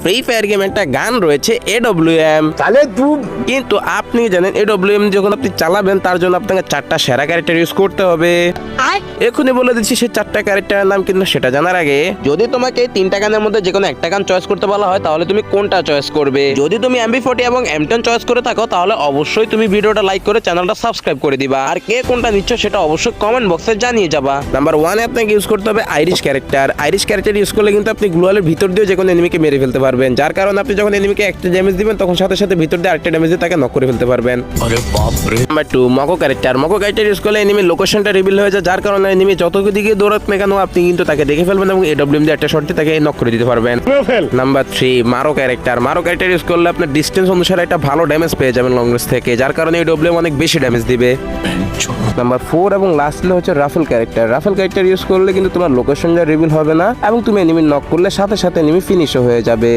Free fire গেমে একটা গান রয়েছে AWM, তাহলে তুই কিন্তু আপনি জানেন AWM যখন আপনি চালাবেন তার জন্য আপনাকে 4টা সেরা ক্যারেক্টার ইউজ করতে হবে। এখনই বলে দিচ্ছি সেই 4টা ক্যারেক্টারের নাম, কিন্তু সেটা জানার আগে যদি তোমাকে এই 3টা গানের মধ্যে যে কোনো একটা গান চয়েস করতে বলা হয় তাহলে তুমি কোনটা চয়েস করবে? যদি তুমি MB40 এবং M10 চয়েস করে থাকো তাহলে অবশ্যই তুমি ভিডিওটা লাইক করে চ্যানেলটা সাবস্ক্রাইব করে দিবা, আর কে কোনটা নিচ্ছ সেটা অবশ্যই কমেন্ট বক্সে জানিয়ে যাবা। নাম্বার 1 এ আপনাকে ইউজ করতে হবে Irish character. Irish character use করলে কিন্তু আপনি গ্লোয়ালের ভিতর দিয়ে যে কোনো এনিমিকে মেরে ফেলতে পারবেন, যার কারণে আপনি যখন এনিমিকে একটা ড্যামেজ দিবেন তখন সাথে সাথে ভিতর দিয়ে আরেকটা ড্যামেজ দিয়ে তাকে নক করে ফেলতে পারবেন। Number 2 Moco character. Moco character use করলে এনিমির লোকেশনটা রিভিল হয়ে যায়, যার কারণে এনিমি যত দিকে দৌড়াক না কেন আপনি কিন্তু তাকে দেখে ফেলবেন এবং AWM দিয়ে একটা শট দিয়ে তাকে নক করে দিতে পারবেন। ফেল। নাম্বার 3 মারো ক্যারেক্টার। মারো ক্যারেক্টার ইউজ করলে আপনার ডিস্টেন্স অনুসারে একটা ভালো ড্যামেজ পেয়ে যাবেন লং রেঞ্জ থেকে, যার কারণে AWM অনেক বেশি ড্যামেজ দিবে। নাম্বার 4 এবং লাস্টলি হচ্ছে রাফেল ক্যারেক্টার। রাফেল ক্যারেক্টার ইউজ করলে কিন্তু তোমার লোকেশনটা রিভিল হবে না এবং তুমি এনিমি নক করলে সাথে সাথে এনিমি ফিনিশও হয়ে যাবে।